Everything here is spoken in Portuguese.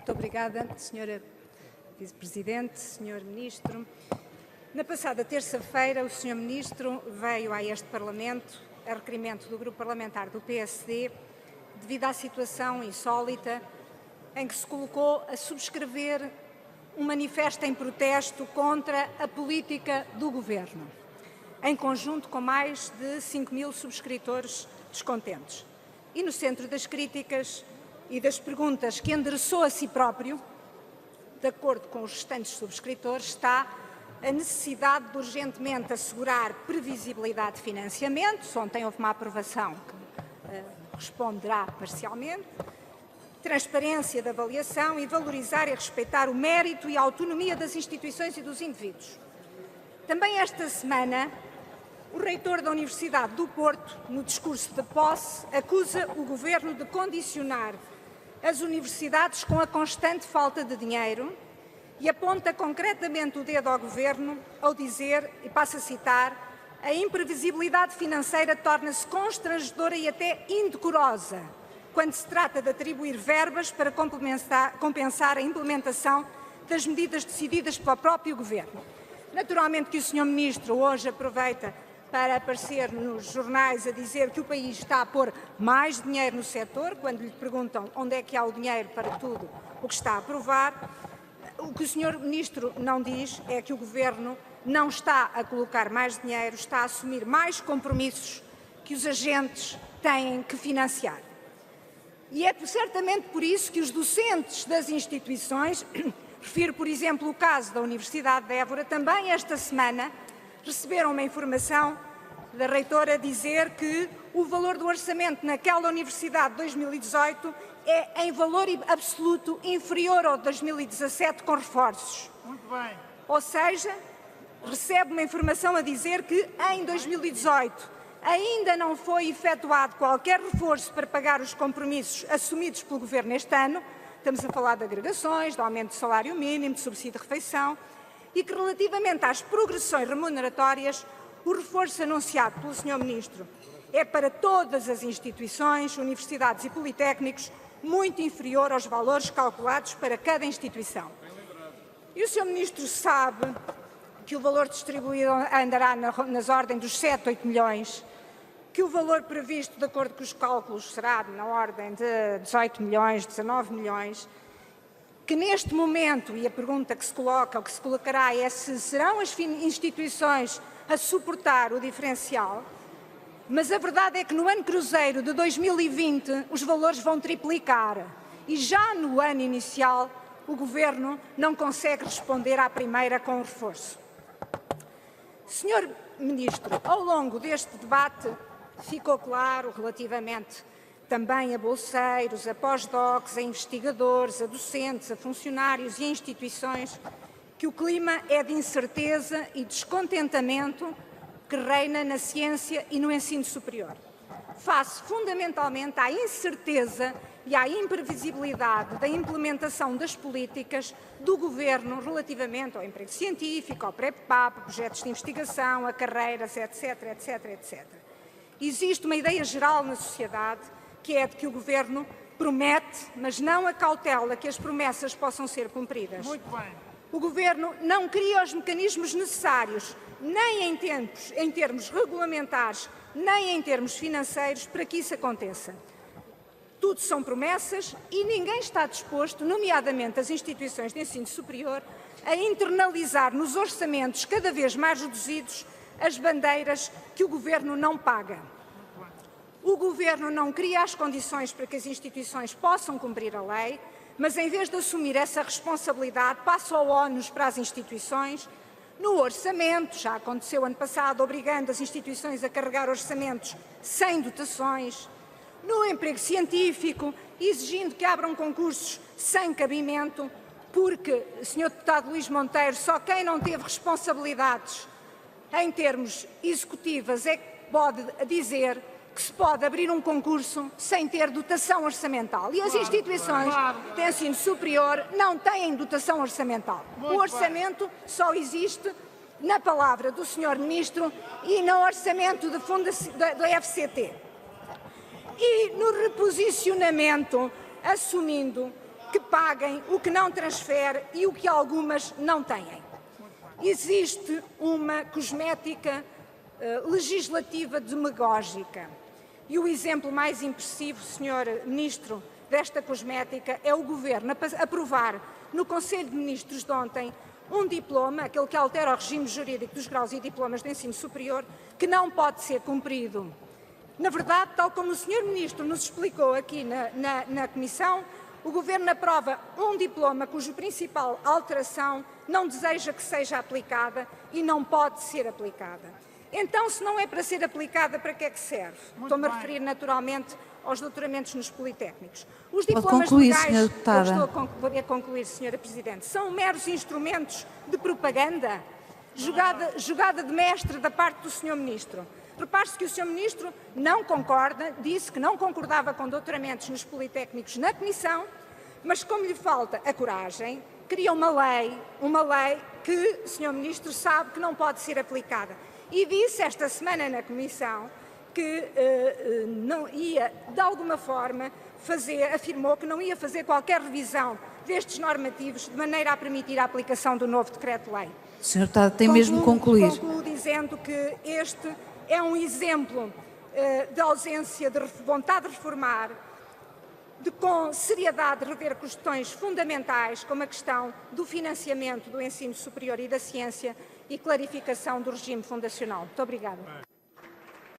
Muito obrigada, Sra. Vice-Presidente, Sr. Ministro. Na passada terça-feira, o Sr. Ministro veio a este Parlamento, a requerimento do Grupo Parlamentar do PSD, devido à situação insólita em que se colocou a subscrever um manifesto em protesto contra a política do Governo, em conjunto com mais de 5.000 subscritores descontentes. E no centro das críticas e das perguntas que endereçou a si próprio, de acordo com os restantes subscritores, está a necessidade de urgentemente assegurar previsibilidade de financiamento. Ontem houve uma aprovação que responderá parcialmente, transparência da avaliação e valorizar e respeitar o mérito e a autonomia das instituições e dos indivíduos. Também esta semana, o reitor da Universidade do Porto, no discurso de posse, acusa o Governo de condicionar as universidades com a constante falta de dinheiro e aponta concretamente o dedo ao Governo ao dizer, e passo a citar, a imprevisibilidade financeira torna-se constrangedora e até indecorosa quando se trata de atribuir verbas para compensar a implementação das medidas decididas pelo próprio Governo. Naturalmente que o Sr. Ministro hoje aproveita para aparecer nos jornais a dizer que o país está a pôr mais dinheiro no setor, quando lhe perguntam onde é que há o dinheiro para tudo o que está a aprovar. O que o Sr. Ministro não diz é que o Governo não está a colocar mais dinheiro, está a assumir mais compromissos que os agentes têm que financiar. E é certamente por isso que os docentes das instituições, refiro por exemplo o caso da Universidade de Évora, também esta semana receberam uma informação da reitora a dizer que o valor do orçamento naquela universidade de 2018 é em valor absoluto inferior ao de 2017 com reforços. Muito bem. Ou seja, recebe uma informação a dizer que em 2018 ainda não foi efetuado qualquer reforço para pagar os compromissos assumidos pelo Governo este ano. Estamos a falar de agregações, de aumento do salário mínimo, de subsídio de refeição, e que relativamente às progressões remuneratórias, o reforço anunciado pelo Sr. Ministro é para todas as instituições, universidades e politécnicos, muito inferior aos valores calculados para cada instituição. E o Sr. Ministro sabe que o valor distribuído andará nas ordens dos 7, 8 milhões, que o valor previsto, de acordo com os cálculos, será na ordem de 18 milhões, 19 milhões, que neste momento, e a pergunta que se coloca, ou que se colocará, é se serão as instituições a suportar o diferencial, mas a verdade é que no ano cruzeiro de 2020 os valores vão triplicar e já no ano inicial o Governo não consegue responder à primeira com o reforço. Senhor Ministro, ao longo deste debate ficou claro relativamente também a bolseiros, a pós-docs, a investigadores, a docentes, a funcionários e a instituições, que o clima é de incerteza e descontentamento que reina na ciência e no ensino superior, face fundamentalmente à incerteza e à imprevisibilidade da implementação das políticas do Governo relativamente ao emprego científico, ao pré-PAP, projetos de investigação, a carreiras, etc, etc, etc. Existe uma ideia geral na sociedade que é de que o Governo promete, mas não acautela que as promessas possam ser cumpridas. Muito bem. O Governo não cria os mecanismos necessários, nem em termos regulamentares, nem em termos financeiros, para que isso aconteça. Tudo são promessas e ninguém está disposto, nomeadamente as instituições de ensino superior, a internalizar nos orçamentos cada vez mais reduzidos as bandeiras que o Governo não paga. O Governo não cria as condições para que as instituições possam cumprir a lei, mas em vez de assumir essa responsabilidade, passa o ónus para as instituições. No orçamento, já aconteceu ano passado, obrigando as instituições a carregar orçamentos sem dotações. No emprego científico, exigindo que abram concursos sem cabimento, porque, Sr. Deputado Luís Monteiro, só quem não teve responsabilidades em termos executivas é que pode dizer que se pode abrir um concurso sem ter dotação orçamental. E as instituições de ensino superior não têm dotação orçamental. O orçamento só existe na palavra do Sr. Ministro e no orçamento de fundo da FCT. E no reposicionamento, assumindo que paguem o que não transfere e o que algumas não têm. Existe uma cosmética legislativa demagógica e o exemplo mais impressivo, Sr. Ministro, desta cosmética é o Governo aprovar no Conselho de Ministros de ontem um diploma, aquele que altera o regime jurídico dos graus e diplomas de ensino superior, que não pode ser cumprido. Na verdade, tal como o Sr. Ministro nos explicou aqui na Comissão, o Governo aprova um diploma cuja principal alteração não deseja que seja aplicada e não pode ser aplicada. Então, se não é para ser aplicada, para que é que serve? Estou-me a referir naturalmente aos doutoramentos nos politécnicos. Os diplomas legais, eu estou a concluir, Sra. Presidente, são meros instrumentos de propaganda, jogada de mestre da parte do Sr. Ministro. Repare-se que o Sr. Ministro não concorda, disse que não concordava com doutoramentos nos politécnicos na Comissão, mas como lhe falta a coragem, cria uma lei que o Sr. Ministro sabe que não pode ser aplicada. E disse esta semana na Comissão que não ia, de alguma forma, afirmou que não ia fazer qualquer revisão destes normativos de maneira a permitir a aplicação do novo decreto-lei. Sr. Deputado, tem mesmo de concluir. Concluo dizendo que este é um exemplo de ausência de vontade de reformar, de com seriedade rever questões fundamentais como a questão do financiamento do ensino superior e da ciência e clarificação do regime fundacional. Muito obrigada.